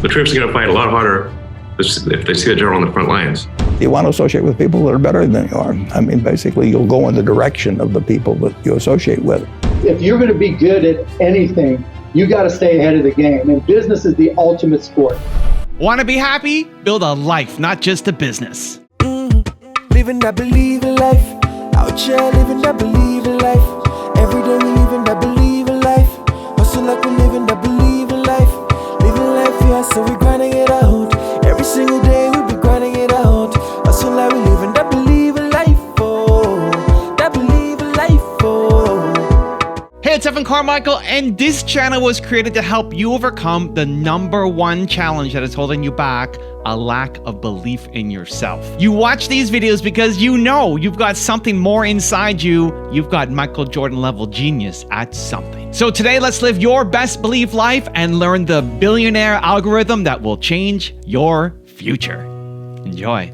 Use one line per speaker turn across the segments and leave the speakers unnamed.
The troops are going to fight a lot harder if they see the general on the front lines.
You want to associate with people that are better than you are. I mean, basically, you'll go in the direction of the people that you associate with.
If you're going to be good at anything, you got to stay ahead of the game. And business is the ultimate sport.
Want to be happy? Build a life, not just a business.
Living that believe in life. Out here living that believe in life. Every day we living that believe in life. Hustle like we living that believe in life. Living life, yeah, so we grinding it out. Every single day we be grinding it out. Hustle like we living that believe in life. Oh, that believe in life. Oh.
Hey, it's Evan Carmichael, and this channel was created to help you overcome the #1 challenge that is holding you back: a lack of belief in yourself. You watch these videos because you know you've got something more inside you. You've got Michael Jordan level genius at something. So today, let's live your best belief life and learn the billionaire algorithm that will change your future. Enjoy.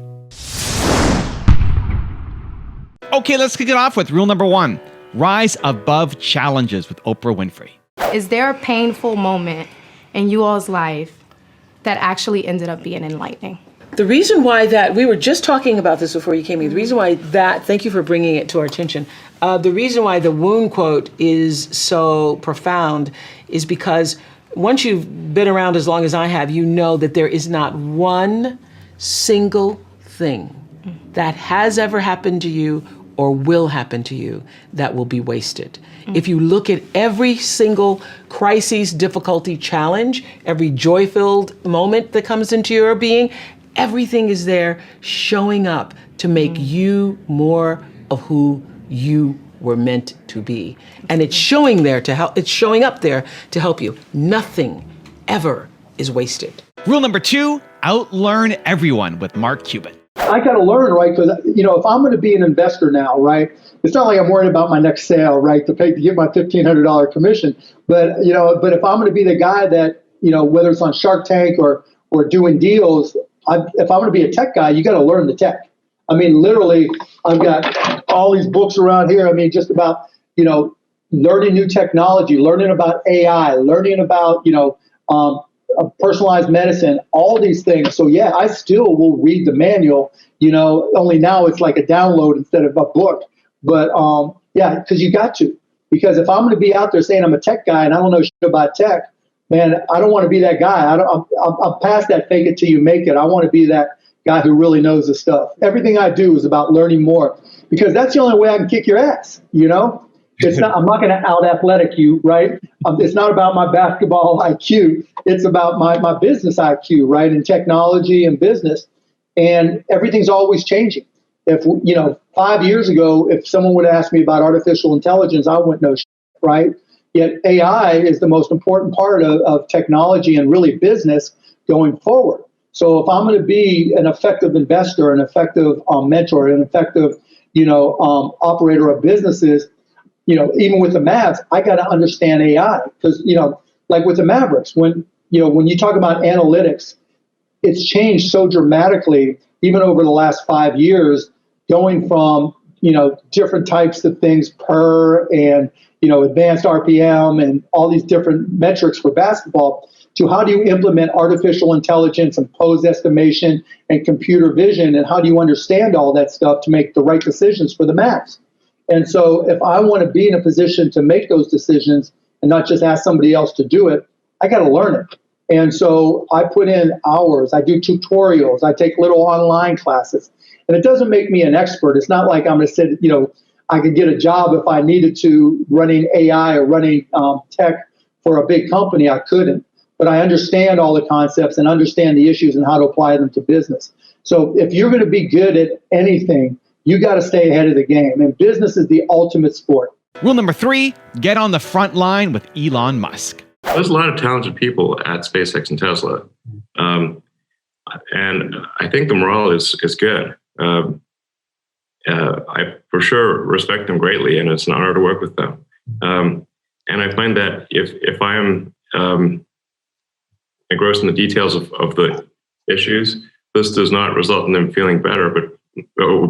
Okay, let's kick it off with rule number 1. Rise above challenges with Oprah Winfrey.
Is there a painful moment in you all's life that actually ended up being enlightening?
The reason why that, we were just talking about this before you came in, the reason why that, thank you for bringing it to our attention, the reason why the wound quote is so profound is because once you've been around as long as I have, you know that there is not one single thing that has ever happened to you or will happen to you that will be wasted. If you look at every single crisis, difficulty, challenge, every joy-filled moment that comes into your being, everything is there showing up to make you more of who you were meant to be. And it's showing there to help, it's showing up there to help you. Nothing ever is wasted.
Rule number 2, outlearn everyone with Mark Cuban.
I got to learn, right? Because, if I'm going to be an investor now, right, it's not like I'm worried about my next sale, right, to get my $1,500 commission. But if I'm going to be the guy that, whether it's on Shark Tank or doing deals, if I'm going to be a tech guy, you got to learn the tech. I mean, literally, I've got all these books around here. I mean, just about, learning new technology, learning about AI, learning about, personalized medicine, all these things. So yeah, I still will read the manual, only now it's like a download instead of a book. But yeah, because you got to. Because if I'm going to be out there saying I'm a tech guy and I don't know shit about tech, man, I don't want to be that guy. I'm past that fake it till you make it. I want to be that guy who really knows the stuff. Everything I do is about learning more because that's the only way I can kick your ass, It's not. I'm not going to out athletic you, right? It's not about my basketball IQ. It's about my business IQ, right? And technology and business, and everything's always changing. If 5 years ago, if someone would ask me about artificial intelligence, I wouldn't know shit, right? Yet AI is the most important part of technology and really business going forward. So if I'm going to be an effective investor, an effective mentor, an effective operator of businesses. Even with the Mavs, I got to understand AI because, like with the Mavericks, when you talk about analytics, it's changed so dramatically, even over the last 5 years, going from, different types of things per and, advanced RPM and all these different metrics for basketball to how do you implement artificial intelligence and pose estimation and computer vision and how do you understand all that stuff to make the right decisions for the Mavs? And so if I want to be in a position to make those decisions and not just ask somebody else to do it, I got to learn it. And so I put in hours. I do tutorials. I take little online classes. And it doesn't make me an expert. It's not like I'm going to sit, I could get a job if I needed to running AI or running tech for a big company. I couldn't. But I understand all the concepts and understand the issues and how to apply them to business. So if you're going to be good at anything, you got to stay ahead of the game. And business is the ultimate sport.
Rule number 3, get on the front line with Elon Musk.
There's a lot of talented people at SpaceX and Tesla. And I think the morale is good. I for sure respect them greatly, and it's an honor to work with them. And I find that if I am engrossed in the details of the issues, this does not result in them feeling better, but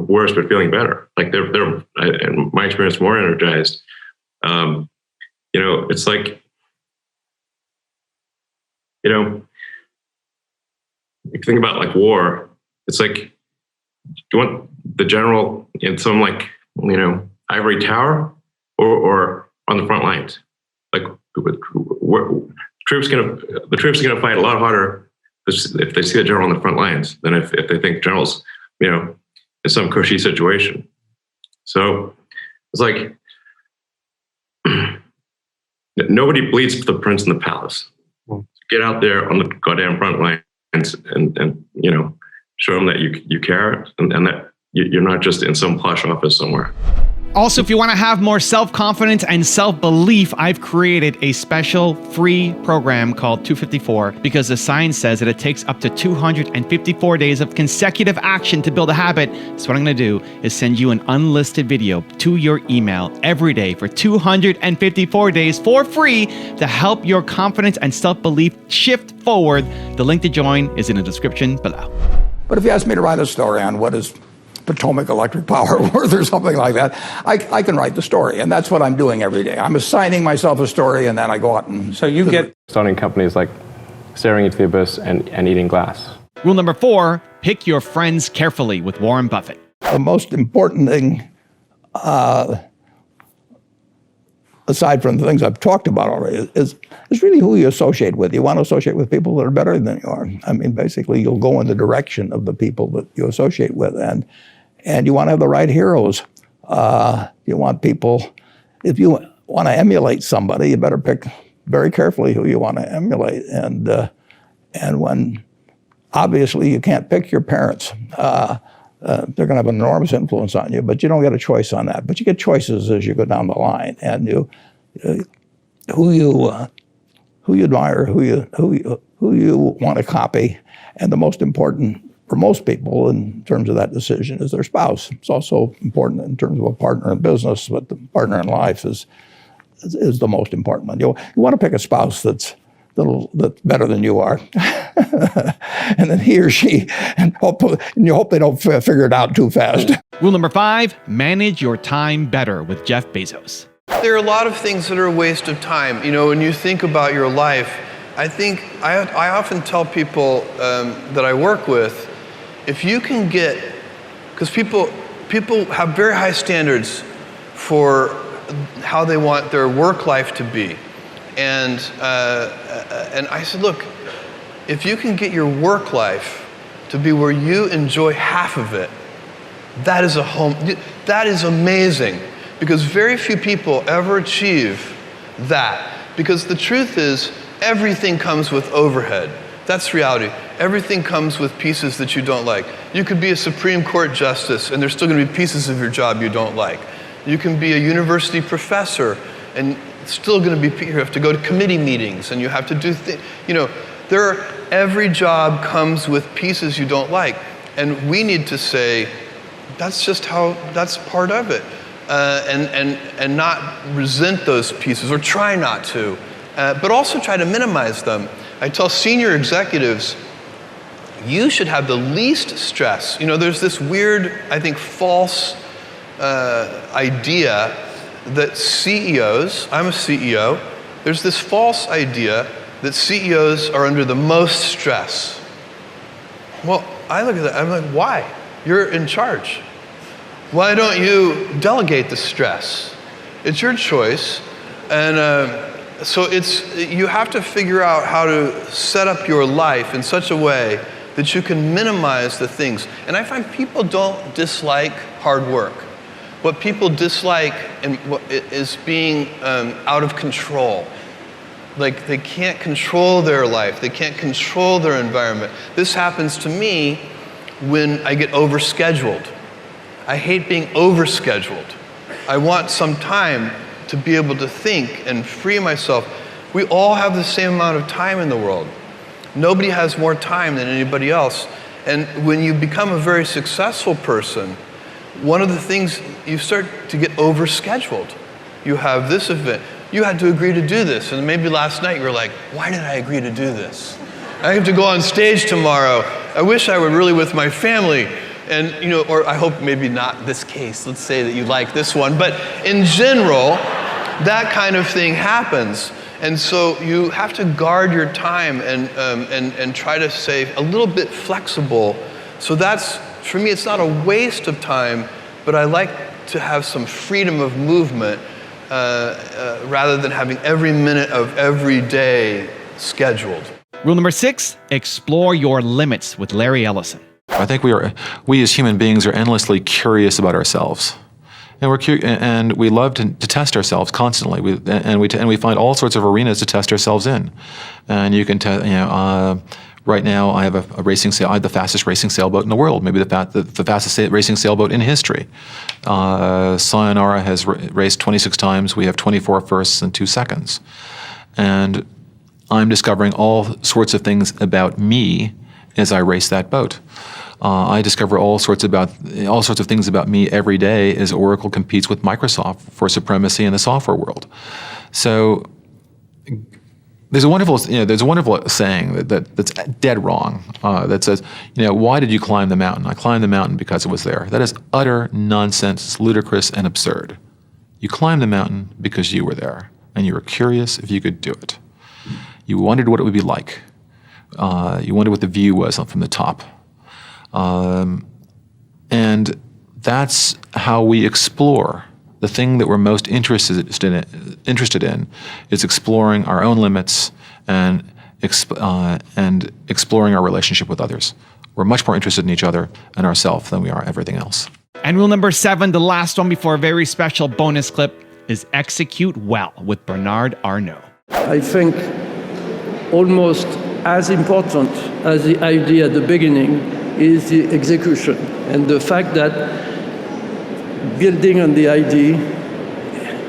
worse, but feeling better. Like they're in my experience, more energized. It's like, you think about like war, it's like, do you want the general in some like, ivory tower or on the front lines? Like the troops are going to fight a lot harder if they see the general on the front lines than if they think general's, in some cushy situation. So it's like, nobody bleeds for the prince in the palace. Get out there on the goddamn front lines and show them that you care and that you're not just in some plush office somewhere.
Also, if you want to have more self-confidence and self-belief, I've created a special free program called 254 because the science says that it takes up to 254 days of consecutive action to build a habit. So what I'm going to do is send you an unlisted video to your email every day for 254 days for free to help your confidence and self-belief shift forward. The link to join is in the description below.
But if you ask me to write a story on what is Potomac Electric Power worth or something like that, I can write the story. And that's what I'm doing every day. I'm assigning myself a story, and then I go out and...
So you get starting companies like staring into the abyss and eating glass.
Rule number 4, pick your friends carefully with Warren Buffett.
The most important thing, aside from the things I've talked about already, is really who you associate with. You want to associate with people that are better than you are. I mean, basically, you'll go in the direction of the people that you associate with. And you want to have the right heroes. You want people, if you want to emulate somebody, you better pick very carefully who you want to emulate. And when, obviously, you can't pick your parents. They're going to have an enormous influence on you, but you don't get a choice on that. But you get choices as you go down the line, and who you admire, who you want to copy, and the most important for most people in terms of that decision is their spouse. It's also important in terms of a partner in business, but the partner in life is the most important one. You want to pick a spouse that's better than you are, and then he or she, and you hope they don't figure it out too fast.
Rule number 5, manage your time better with Jeff Bezos.
There are a lot of things that are a waste of time. When you think about your life, I often tell people that I work with, if you can get, because people have very high standards for how they want their work life to be. And I said, look, if you can get your work life to be where you enjoy half of it, that is amazing, because very few people ever achieve that. Because the truth is, everything comes with overhead. That's reality. Everything comes with pieces that you don't like. You could be a Supreme Court justice, and there's still going to be pieces of your job you don't like. You can be a university professor, and still going to be, you have to go to committee meetings, and you have to do things. Every job comes with pieces you don't like, and we need to say, that's part of it, and not resent those pieces, or try not to, but also try to minimize them. I tell senior executives, you should have the least stress. There's this weird, I think, false idea that CEOs, I'm a CEO, there's this false idea that CEOs are under the most stress. Well, I look at that, I'm like, why? You're in charge. Why don't you delegate the stress? It's your choice. And so you have to figure out how to set up your life in such a way that you can minimize the things. And I find people don't dislike hard work. What people dislike is being out of control. Like, they can't control their life. They can't control their environment. This happens to me when I get overscheduled. I hate being overscheduled. I want some time to be able to think and free myself. We all have the same amount of time in the world. Nobody has more time than anybody else. And when you become a very successful person, one of the things, you start to get overscheduled. You have this event. You had to agree to do this. And maybe last night you were like, why did I agree to do this? I have to go on stage tomorrow. I wish I were really with my family. And, or I hope maybe not this case. Let's say that you like this one. But in general, that kind of thing happens. And so you have to guard your time and try to stay a little bit flexible. So that's, for me, it's not a waste of time, but I like to have some freedom of movement rather than having every minute of every day scheduled.
Rule number 6, explore your limits with Larry Ellison.
I think we as human beings are endlessly curious about ourselves. And we love to test ourselves constantly. We find all sorts of arenas to test ourselves in. And you can right now I have a racing sail. I have the fastest racing sailboat in the world, maybe the fastest racing sailboat in history. Sayonara has raced 26 times. We have 24 firsts and 2 seconds. And I'm discovering all sorts of things about me as I race that boat. I discover all sorts of things about me every day as Oracle competes with Microsoft for supremacy in the software world. So there's a wonderful saying that's dead wrong that says, why did you climb the mountain? I climbed the mountain because it was there. That is utter nonsense. It's ludicrous and absurd. You climbed the mountain because you were there and you were curious if you could do it. You wondered what it would be like. You wondered what the view was from the top. And that's how we explore. The thing that we're most interested in is exploring our own limits and exploring our relationship with others. We're much more interested in each other and ourselves than we are everything else.
And rule number 7, the last one before a very special bonus clip, is execute well with Bernard Arnault.
I think almost as important as the idea at the beginning is the execution, and the fact that building on the idea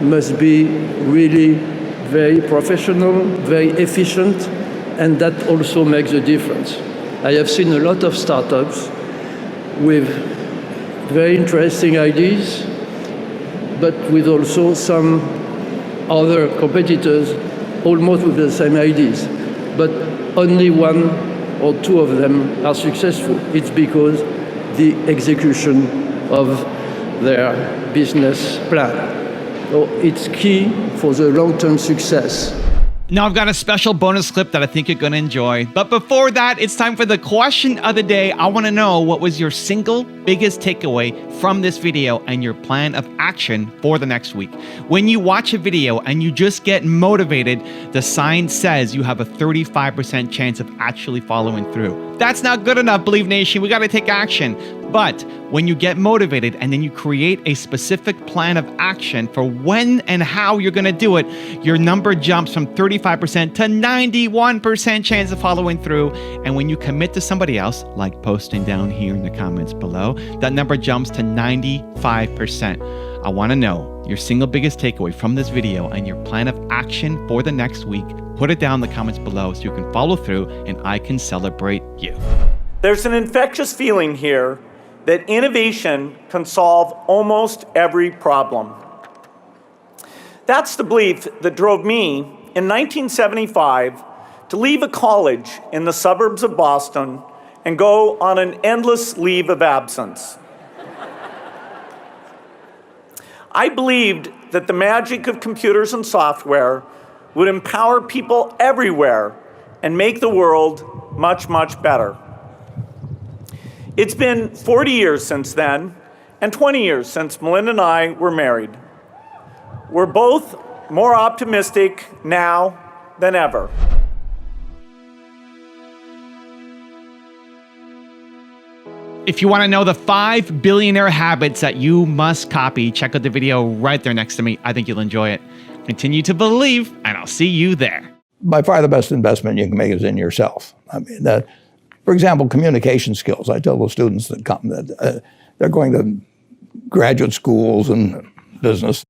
must be really very professional, very efficient, and that also makes a difference. I have seen a lot of startups with very interesting ideas, but with also some other competitors almost with the same ideas, but only 1 or 2 of them are successful. It's because the execution of their business plan. So it's key for the long-term success.
Now I've got a special bonus clip that I think you're going to enjoy. But before that, it's time for the question of the day. I want to know, what was your single biggest takeaway from this video and your plan of action for the next week? When you watch a video and you just get motivated, the sign says you have a 35% chance of actually following through. That's not good enough, Believe Nation. We got to take action. But when you get motivated and then you create a specific plan of action for when and how you're going to do it, your number jumps from 35% to 91% chance of following through. And when you commit to somebody else, like posting down here in the comments below, that number jumps to 95%. I want to know your single biggest takeaway from this video and your plan of action for the next week. Put it down in the comments below so you can follow through and I can celebrate you.
There's an infectious feeling here that innovation can solve almost every problem. That's the belief that drove me in 1975 to leave a college in the suburbs of Boston and go on an endless leave of absence. I believed that the magic of computers and software would empower people everywhere and make the world much, much better. It's been 40 years since then, and 20 years since Melinda and I were married. We're both more optimistic now than ever.
If you want to know the 5 billionaire habits that you must copy, check out the video right there next to me. I think you'll enjoy it. Continue to believe, and I'll see you there.
By far the best investment you can make is in yourself. I mean, for example, communication skills. I tell the students that come that they're going to graduate schools and business.